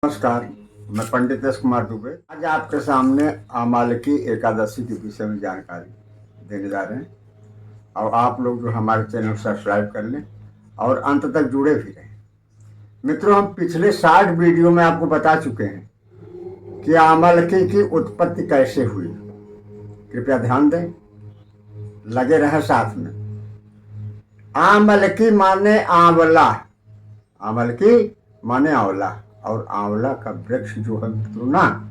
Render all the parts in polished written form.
नमस्कार, मैं पंडित एस कुमार दुबे आज आपके सामने अमालकी एकादशी के विषय में जानकारी देने जा रहे हैं। और आप लोग जो हमारे चैनल को सब्सक्राइब कर लें और अंत तक जुड़े भी रहें। मित्रों, हम पिछले 60 वीडियो में आपको बता चुके हैं कि अमालकी की उत्पत्ति कैसे हुई। कृपया ध्यान दें, लगे रहे साथ में। आमलकी माने आंवला, आमलकी माने आंवला, और आंवला का वृक्ष जो है मित्रों ना,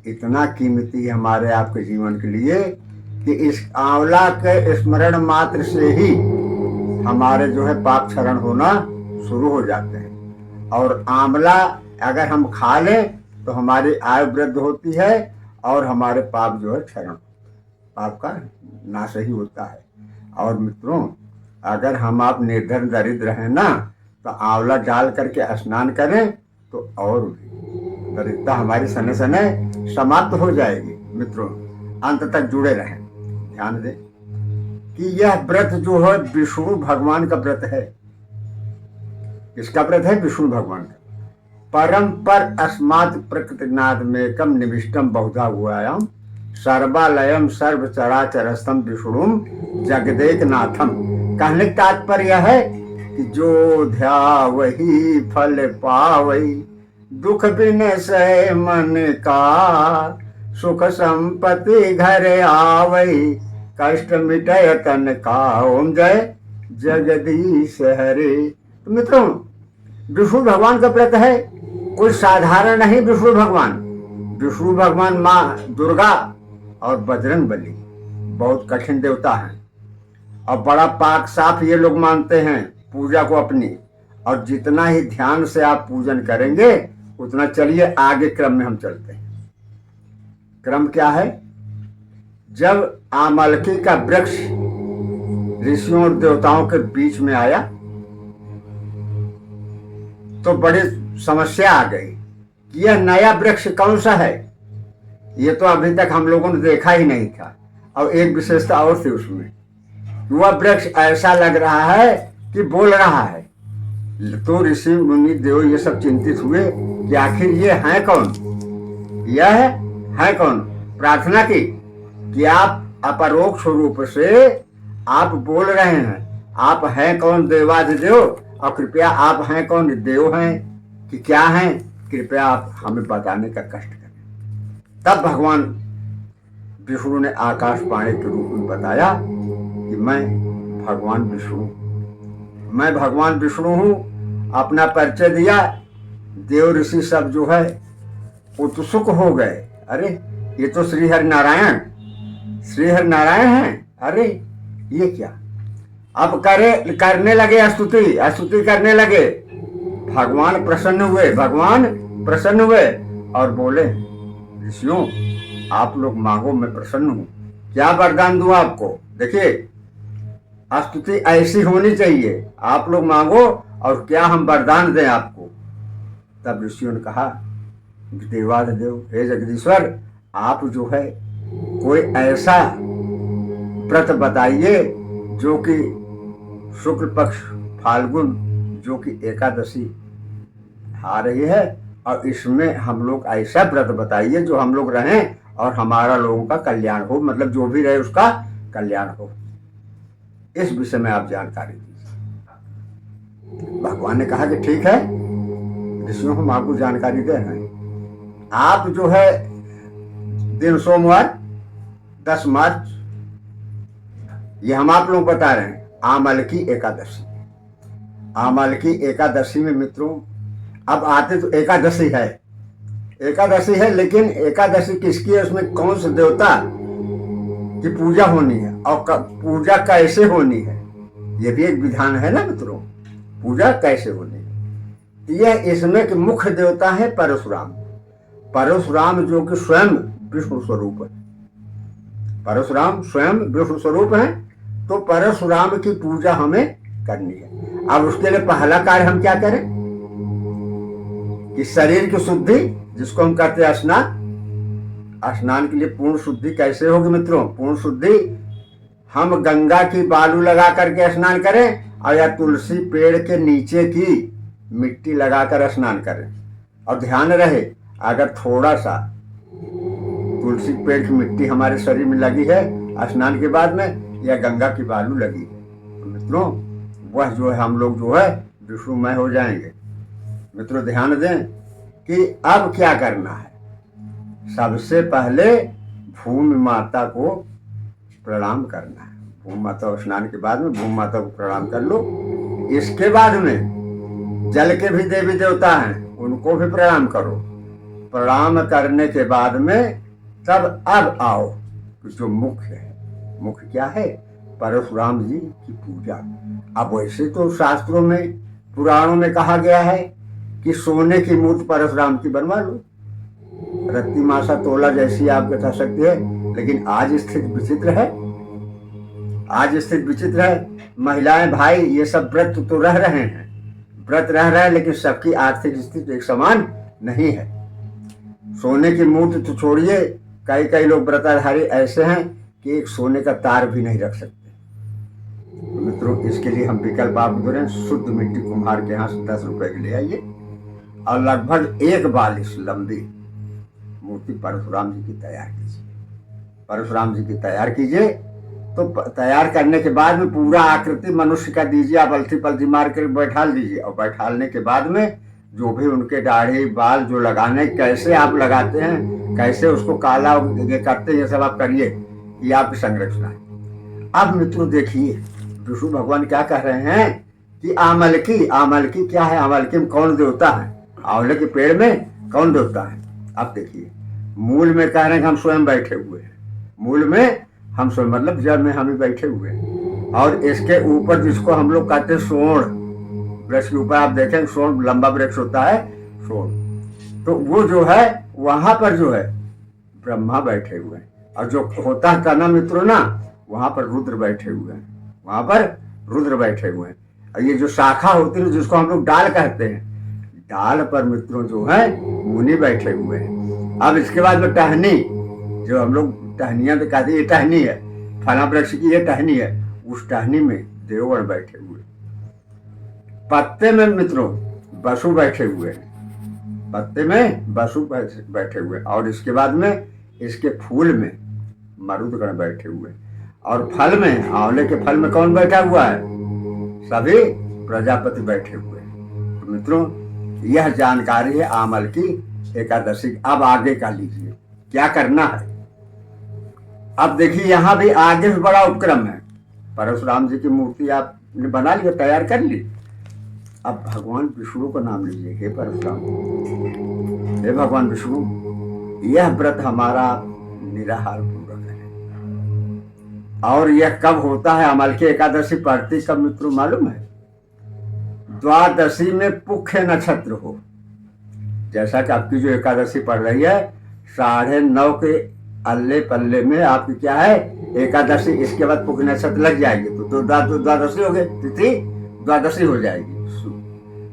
इतना कीमती है हमारे आपके जीवन के लिए कि इस आंवला के स्मरण मात्र से ही हमारे जो है पाप क्षरण होना शुरू हो जाते हैं। और आंवला अगर हम खा लें तो हमारी आयु वृद्धि होती है और हमारे पाप जो है क्षरण, पाप का नाश ही होता है। और मित्रों, अगर हम आप निर्धन दरिद्र हैं ना, तो आंवला डाल करके स्नान करें तो और भी दरिद्रता हमारी सने सने समाप्त हो जाएगी। मित्रों, अंत तक जुड़े रहें। ध्यान दें कि यह व्रत जो है विष्णु भगवान का व्रत है। किसका व्रत है? विष्णु भगवान का। परम पर अस्मात् प्रकृतिनाद मेकम निविष्टम बहुधा हुआयाम सर्वालयम सर्व चराचरस्तम विष्णुम जगदेक नाथम। कहने का तात्पर्य है कि जो ध्यावही फल पावई, दुख बिन सह मन का, सुख संपत्ति घर आवई, कष्ट मिटय तन का। ओम जय जगदीश हरे। तो मित्रों, विष्णु भगवान का व्रत है, कोई साधारण नहीं। विष्णु भगवान माँ दुर्गा और बजरंग बली बहुत कठिन देवता हैं और बड़ा पाक साफ ये लोग मानते हैं पूजा को अपनी। और जितना ही ध्यान से आप पूजन करेंगे उतना, चलिए आगे क्रम में हम चलते हैं। क्रम क्या है? जब आमलकी का वृक्ष ऋषियों और देवताओं के बीच में आया तो बड़ी समस्या आ गई कि यह नया वृक्ष कौन सा है। ये तो अभी तक हम लोगों ने देखा ही नहीं था। और एक विशेषता और थी उसमें, वह वृक्ष ऐसा लग रहा है कि बोल रहा है। तो ऋषि मुनि देव ये सब चिंतित हुए कि आखिर ये है कौन, यह है कौन। प्रार्थना की कि आप अपरोक्ष रूप से आप बोल रहे हैं, आप हैं कौन देवाधिदेव, और कृपया आप हैं कौन, देव हैं कि क्या हैं, कृपया आप हमें बताने का कष्ट करें। तब भगवान विष्णु ने आकाशवाणी के रूप में बताया कि मैं भगवान विष्णु हूँ। अपना परिचय दिया। देव ऋषि सब जो है उत्सुक हो गए। अरे ये तो श्री हरि नारायण हैं। अरे ये क्या? अब करने लगे स्तुति करने लगे। भगवान प्रसन्न हुए और बोले, ऋषियों आप लोग मांगो, मैं प्रसन्न हूँ। क्या वरदान दूं आपको? देखिए, स्तुति ऐसी होनी चाहिए, आप लोग मांगो और क्या हम वरदान दें आपको। तब ऋषियों ने कहा, देवाधिदेव हे जगदीश्वर, आप जो है कोई ऐसा व्रत बताइए जो कि शुक्ल पक्ष फाल्गुन, जो कि एकादशी आ रही है, और इसमें हम लोग ऐसा व्रत बताइए जो हम लोग रहें और हमारा लोगों का कल्याण हो, मतलब जो भी रहे उसका कल्याण हो। इस विषय में आप जानकारी दीजिए। भगवान ने कहा कि ठीक है ऋषियों, हम आपको जानकारी दे रहे हैं। आप जो है दिन सोमवार 10 मार्च, ये हम आप लोग बता रहे हैं, आमलकी एकादशी में मित्रों, अब आते तो एकादशी है, लेकिन एकादशी किसकी है, उसमें कौन से देवता की पूजा होनी है और पूजा कैसे होनी है, ये भी एक विधान है ना मित्रों। पूजा कैसे होनी है, यह इसमें कि मुख्य देवता है परशुराम जो कि स्वयं विष्णु स्वरूप है। परशुराम स्वयं विष्णु स्वरूप है, तो परशुराम की पूजा हमें करनी है। अब उसके लिए पहला कार्य हम क्या करें कि शरीर की शुद्धि, जिसको हम कहते हैं स्नान के लिए पूर्ण शुद्धि कैसे होगी मित्रों? पूर्ण शुद्धि हम गंगा की बालू लगा करके स्नान करें और या तुलसी पेड़ के नीचे की मिट्टी लगाकर स्नान करें। और ध्यान रहे, अगर थोड़ा सा तुलसी पेड़ की मिट्टी हमारे शरीर में लगी है स्नान के बाद में, या गंगा की बालू लगी है, तो मित्रों वह जो है हम लोग जो है विष्णुमय हो जाएंगे। मित्रों ध्यान दें कि अब क्या करना है। सबसे पहले भूमि माता को प्रणाम करना है। भूमि माता स्नान के बाद में भूमि माता को प्रणाम कर लो। इसके बाद में जल के भी देवी देवता हैं, उनको भी प्रणाम करो। प्रणाम करने के बाद में तब अब आओ जो मुख्य है। मुख्य क्या है? परशुराम जी की पूजा। अब वैसे तो शास्त्रों में पुराणों में कहा गया है कि सोने की मूर्ति परशुराम की बनवा लो, रत्ती मासा तोला जैसी आपके था सकती है, लेकिन आज स्थिति विचित्र है। आज स्थिति विचित्र है। महिलाएं भाई ये सब व्रत तो रह रहे हैं, व्रत रह रहे हैं, लेकिन सबकी आर्थिक स्थिति एक समान नहीं है। सोने की मूर्ति तो छोड़िए, कई कई लोग व्रताधारी ऐसे हैं कि एक सोने का तार भी नहीं रख सकते। तो मित्रों इसके लिए हम विकल्प आपको दे रहे हैं, शुद्ध मिट्टी कुम्हार के यहाँ से 10 रुपए की ले आइए और लगभग 1 बालिश लंबी मूर्ति परशुराम जी की तैयार कीजिए। परशुराम जी की तैयार कीजिए। तो तैयार करने के बाद में पूरा आकृति मनुष्य का दीजिए, आप अलथी पलथी मार कर बैठाल दीजिए। और बैठालने के बाद में जो भी उनके दाढ़ी बाल जो लगाने, कैसे आप लगाते हैं, कैसे उसको काला ये करते हैं, ये सब आप करिए, ये आपकी संरचना है। अब मित्रों देखिए विष्णु भगवान क्या कह रहे हैं कि आमलकी। आमलकी क्या है? आमलकी में कौन देवता है? आंवले के पेड़ में कौन देवता है? अब देखिए मूल में कह रहे हैं कि हम स्वयं बैठे हुए हैं। मूल में हम स्वयं मतलब जड़ में हम ही बैठे हुए हैं। और इसके ऊपर जिसको हम लोग कहते हैं सोण, वृक्ष के ऊपर आप देखें सोण लंबा वृक्ष होता है सोण, तो वो जो है वहां पर जो है ब्रह्मा बैठे हुए हैं। और जो होता है तना मित्रों ना, वहां पर रुद्र बैठे हुए हैं, वहां पर रुद्र बैठे हुए हैं। और ये जो शाखा होती है जिसको हम लोग डाल कहते हैं, डाल पर मित्रों जो है मुनि बैठे हुए हैं। अब इसके बाद में टहनी, जो हम लोग टहनियां तो कहते हैं ये टहनी है, फला वृक्ष की ये टहनी है, उस टहनी में देवगण बैठे हुए। पत्ते में मित्रों वसु बैठे हुए हैं, पत्ते में वसु बैठे हुए। और इसके बाद में इसके फूल में मरुदगण बैठे हुए। और फल में, आंवले के फल में कौन बैठा हुआ है? सभी प्रजापति बैठे हुए हैं। तो मित्रों यह जानकारी है आमल की एकादशी। अब आगे का लीजिए क्या करना है। अब देखिए यहाँ भी आगे भी बड़ा उपक्रम है। परशुराम जी की मूर्ति आपने बना ली, तैयार कर ली। अब भगवान विष्णु का नाम लीजिए। हे परशुराम, हे भगवान विष्णु, यह व्रत हमारा निराहार पूर्वक है। और यह कब होता है? अमल की एकादशी पड़ती कब मित्रों मालूम है? द्वादशी में पुख्य नक्षत्र हो। जैसा कि आपकी जो एकादशी पड़ रही है 9:30 के अल्ले पल्ले में आपकी क्या है एकादशी, इसके बाद पुख्य नक्षत्र लग जाएगी तो द्वादशी हो गई, तिथि द्वादशी हो जाएगी।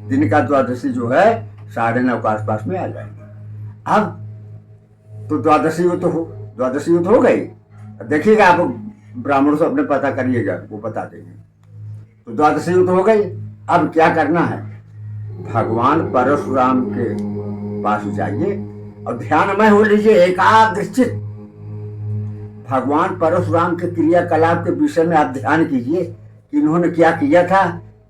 दिन का द्वादशी जो है 9:30 के आसपास में आ जाएगी। अब तो द्वादशी तो हो गई। देखिएगा आप ब्राह्मणों से अपने पता करिएगा, वो बता देंगे। तो द्वादशी तो हो गई। अब क्या करना है? भगवान परशुराम के पास जाइए और ध्यानमय हो लीजिए, एकाग्रचित भगवान परशुराम के क्रियाकलाप के विषय में आप ध्यान कीजिए कि इन्होंने क्या किया था,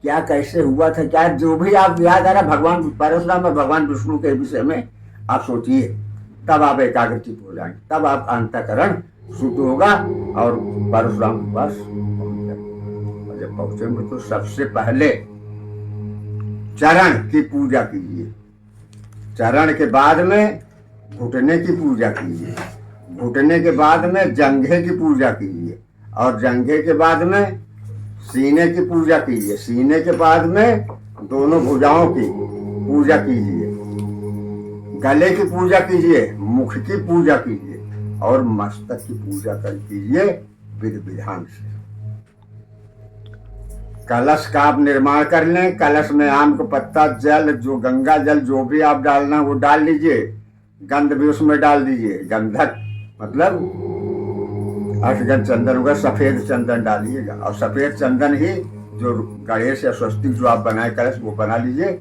क्या कैसे हुआ था, क्या जो भी आप याद आ रहा भगवान परशुराम और भगवान विष्णु के विषय में आप सोचिए, तब आप एकाग्रचित हो जाएंगे, तब आप अंतःकरण शुद्ध होगा और परशुराम के पास पहुंच जाएंगे। और जब पहुंचेंगे तो सबसे पहले चरण की पूजा कीजिए। चरण के बाद में घुटने की पूजा कीजिए, घुटने के बाद में जंघे की पूजा कीजिए, और जंघे के बाद में सीने की पूजा कीजिए, सीने के बाद में दोनों भुजाओं की पूजा कीजिए, गले की पूजा कीजिए, मुख की पूजा कीजिए और मस्तक की पूजा कर कीजिए विधि विधान से। कलश का आप निर्माण कर लें। कलश में आम का पत्ता, जल, जो गंगा जल जो भी आप डालना वो डाल लीजिए, गंध भी उसमें डाल दीजिए। गंधक मतलब अष्टगंध चंदन होगा, सफेद चंदन डालिएगा। और सफेद चंदन ही जो गणेश या स्वस्तिक जो आप बनाए कलश वो बना लीजिए,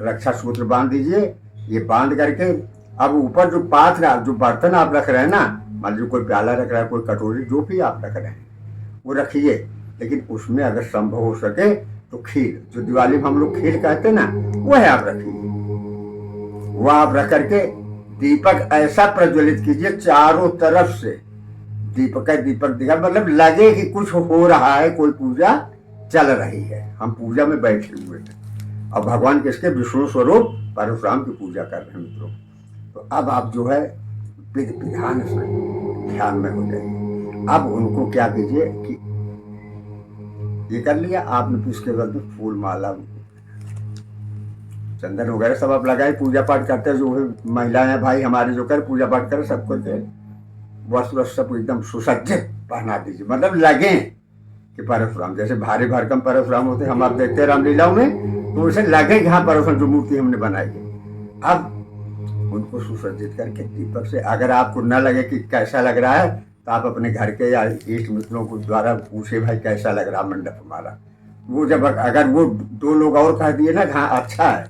रक्षा सूत्र बांध दीजिए, ये बांध करके अब ऊपर जो पात्र जो बर्तन आप रख रहे हैं ना, मान लीजिए कोई प्याला रख रहा है, कोई कटोरी, जो भी आप रख रहे हैं वो रखिए, लेकिन उसमें अगर संभव हो सके तो खीर, जो दिवाली में हम लोग खीर कहते हैं ना, वह आप रखिए। वह आप रख करके दीपक ऐसा प्रज्वलित कीजिए चारों तरफ से, दीपक दिखा, मतलब लगे कि कुछ हो रहा है, कोई पूजा चल रही है, हम पूजा में बैठे हुए हैं। और भगवान किसके? विष्णु स्वरूप परशुराम की पूजा कर रहे हैं मित्रों। तो अब आप जो है विधि विधान से ध्यान में हो जाइए। अब उनको क्या कीजिए कि ये कर लिया आपने, तो इसके बाद फूल माला चंदन वगैरह सब आप लगाए, पूजा पाठ करते हैं, जो भी महिलाएं भाई हमारे जो कर पूजा पाठ कर, सबको वस्त्र सब एकदम सुसज्जित पहना दीजिए, मतलब लगे कि परशुराम, जैसे भारी भरकम परशुराम होते हम आप देखते हैं रामलीलाओं में, तो उसे लगे कि हाँ परशुराम जो मूर्ति हमने बनाई है। अब उनको सुसज्जित करके दीपक से, अगर आपको न लगे कि कैसा लग रहा है तो आप अपने घर के या इष्ट मित्रों को द्वारा पूछे भाई कैसा लग रहा मंडप हमारा। वो जब अगर वो 2 लोग और कह दिए ना हाँ अच्छा है,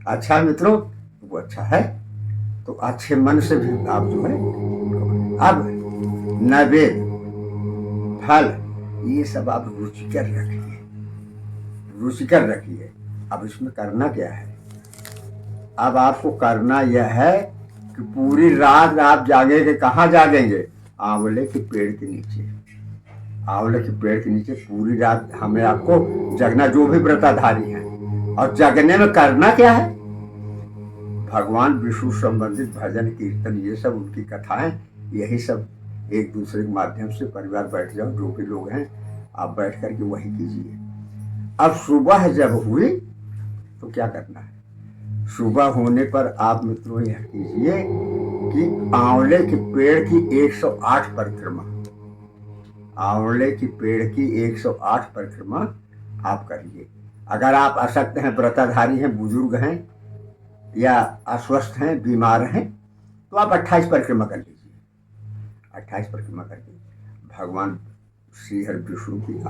अच्छा है मित्रों, तो वो अच्छा है, तो अच्छे मन से भी आप जो है। अब नैवेद्य फल ये सब आप रुचिकर रखिए, रुचिकर रखिए। अब इसमें करना क्या है? अब आपको करना यह है कि पूरी रात आप जागेंगे, कहाँ जागेंगे? आंवले के पेड़ के नीचे, आंवले के पेड़ के नीचे पूरी रात हमें आपको जगना, जो भी व्रताधारी हैं। और जगने में करना क्या है? भगवान विष्णु संबंधित भजन कीर्तन, ये सब उनकी कथाएं, यही सब एक दूसरे के माध्यम से परिवार बैठ जाओ, जो भी लोग हैं आप बैठ करके वही कीजिए। अब सुबह जब हुई तो क्या करना है? सुबह होने पर आप मित्रों यह कीजिए कि आंवले के पेड़ की 108 परिक्रमा, आंवले की पेड़ की 108 परिक्रमा आप करिए। अगर आप अशक्त हैं, व्रताधारी हैं, बुजुर्ग हैं या अस्वस्थ हैं, बीमार हैं, तो आप 28 परिक्रमा कर लीजिए। 28 परिक्रमा करके भगवान श्री हरि विष्णु की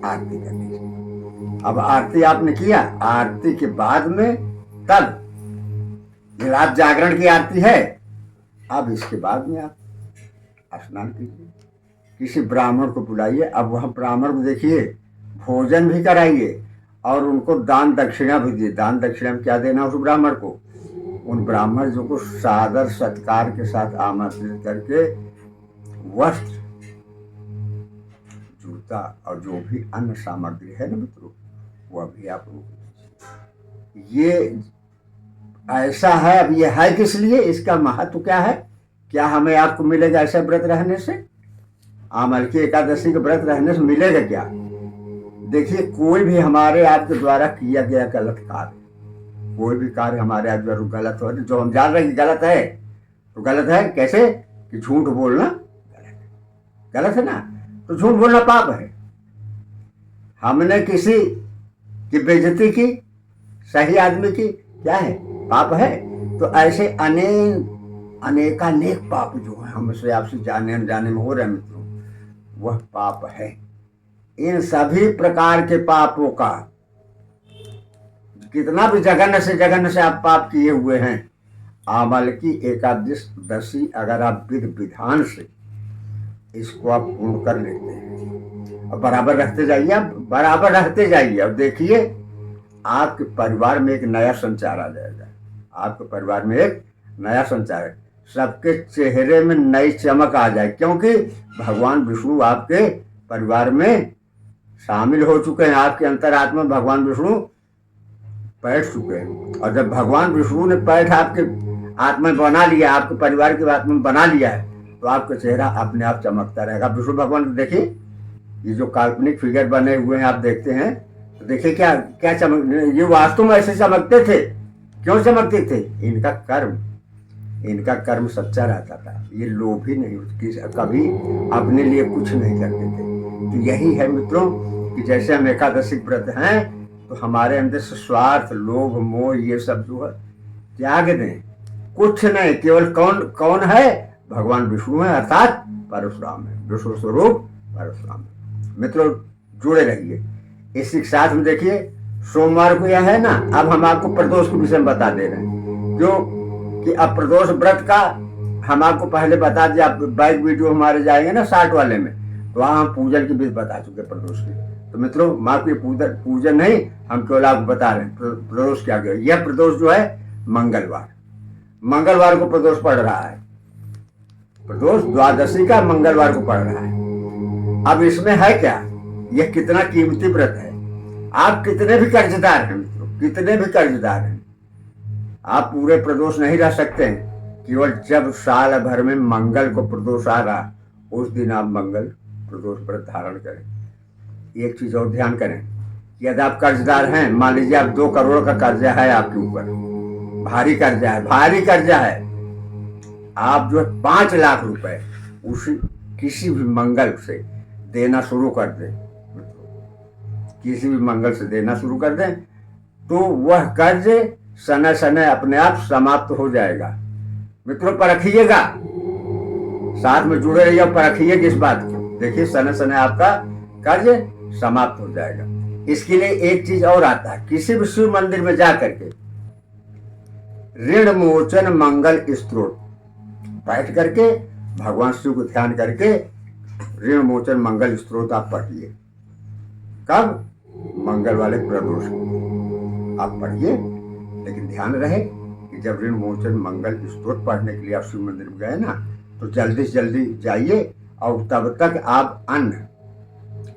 आरती कर लीजिए। अब आरती आपने किया, आरती के बाद में तब रात जागरण की आरती है, अब इसके बाद में आप स्नान कीजिए, किसी ब्राह्मण को बुलाइए। अब वह ब्राह्मण को देखिए, भोजन भी कराइए और उनको दान दक्षिणा भी दिए। दान दक्षिणा में क्या देना उस ब्राह्मण को? उन ब्राह्मण जो को सादर सत्कार के साथ आमंत्रित करके वस्त्र, जूता और जो भी अन्य सामग्री है ना मित्रों, वह भी आप लोग। ये ऐसा है, अब ये है किस लिए, इसका महत्व क्या है, क्या हमें आपको मिलेगा ऐसा व्रत रहने से? आमलकी एकादशी के व्रत रहने से मिलेगा क्या? देखिए, कोई भी हमारे आपके द्वारा किया गया गलत कार्य, कोई भी कार्य हमारे आप द्वारा गलत हो, जो हम जान रहे हैं कि गलत है, तो गलत है कैसे? कि झूठ बोलना गलत है ना, तो झूठ बोलना पाप है। हमने किसी की बेइज्जती की, सही आदमी की, क्या है? पाप है। तो ऐसे अनेकानेक पाप जो है हमसे आपसे जाने अनजाने में हो रहे हैं मित्रों, वह पाप है। इन सभी प्रकार के पापों का, कितना भी जघन्य से आप पाप किए हुए हैं, आमलकी एकादशी अगर आप विधि विधान से इसको आप पूर्ण कर लेते हैं और बराबर रखते जाइए, आप बराबर रखते जाइए, और देखिए आपके परिवार में एक नया संचार आ जाएगा। आपके परिवार में एक नया संचार है, सबके चेहरे में नई चमक आ जाए, क्योंकि भगवान विष्णु आपके परिवार में शामिल हो चुके हैं। आपके अंतरात्मा भगवान विष्णु बैठ चुके हैं, और जब भगवान विष्णु ने पैठ आपके आत्मा में बना लिया, आपके परिवार के आत्मा में बना लिया है, तो आपका चेहरा अपने आप चमकता रहेगा। विष्णु भगवान को देखिए, ये जो काल्पनिक फिगर बने हुए हैं आप देखते हैं, तो देखिए क्या क्या चमक, ये वास्तव में ऐसे चमकते थे। क्यों चमकते थे? इनका कर्म सच्चा रहता था। ये लोभी नहीं, कभी अपने लिए कुछ नहीं करते थे। तो यही है मित्रों कि जैसे हम एकादशी व्रत हैं, तो हमारे अंदर से स्वार्थ, लोभ, मोह ये सब जो है त्याग दें। कुछ नहीं, केवल कौन है? भगवान विष्णु है, अर्थात परशुराम है, विष्णु स्वरूप परशुराम है। मित्रों जुड़े रहिए इसी के साथ में। देखिए सोमवार को यह है ना, अब हम आपको प्रदोष के विषय में बता दे रहे हैं। क्यों कि अब प्रदोष व्रत का हम आपको पहले बता दिया। आप बैक वीडियो हमारे जाएंगे ना 60 वाले में, तो वहां हम पूजन की विधि बता चुके प्रदोष की। तो मित्रों माँ के पूजन नहीं, हम केवल आपको बता रहे हैं प्रदोष क्या गया। यह प्रदोष जो है मंगलवार को प्रदोष पड़ रहा है। प्रदोष द्वादशी का मंगलवार को पड़ रहा है। अब इसमें है क्या, यह कितना कीमती व्रत है। आप कितने भी कर्जदार हैं मित्रों, कितने भी कर्जदार हैं, आप पूरे प्रदोष नहीं रह सकते हैं। केवल जब साल भर में मंगल को प्रदोष आ रहा, उस दिन आप मंगल प्रदोष व्रत धारण करें। एक चीज और ध्यान करें, यदि आप कर्जदार हैं, मान लीजिए आप 2 करोड़ का कर्जा है आपके ऊपर, भारी कर्जा है, आप जो 5 लाख रुपए उसी किसी भी मंगल से देना शुरू कर दें, किसी भी मंगल से देना शुरू कर दें, तो वह कर्ज समय समय अपने आप समाप्त हो जाएगा। मित्रों परखिएगा, साथ में जुड़े रहिए, परखिए इस बात को, देखिए समय समय आपका कर्ज समाप्त हो जाएगा। इसके लिए एक चीज और आता है, किसी भी शिव मंदिर में जा करके ऋण मोचन मंगल स्तोत्र बैठ करके भगवान शिव को ध्यान करके ऋण मोचन मंगल स्तोत्र आप पढ़िए। कब? मंगल वाले प्रदोष आप पढ़िए। लेकिन ध्यान रहे कि जब ऋण मोचन मंगल स्तोत्र पढ़ने के लिए आप शिव मंदिर में गए ना, तो जल्दी से जल्दी जाइए और तब तक आप अन्न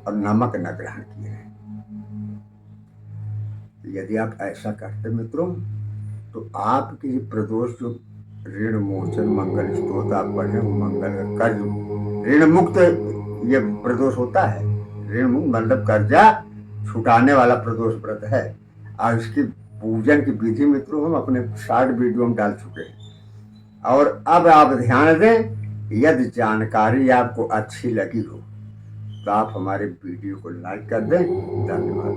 और नमक न ग्रहण किए रहें। यदि आप ऐसा करते मित्रों, तो आपकी प्रदोष जो ऋण मोचन मंगल स्तोत्र आप पढ़े, मंगल का कर्ज ऋण मुक्त ये प्रदोष होता है। ऋण मुक्त मतलब कर्जा छुटाने वाला प्रदोष व्रत है। और इसकी पूजन की विधि मित्रों हम अपने 60 वीडियो में डाल चुके हैं। और अब आप ध्यान दें, यदि जानकारी आपको अच्छी लगी हो तो आप हमारे वीडियो को लाइक कर दें। धन्यवाद।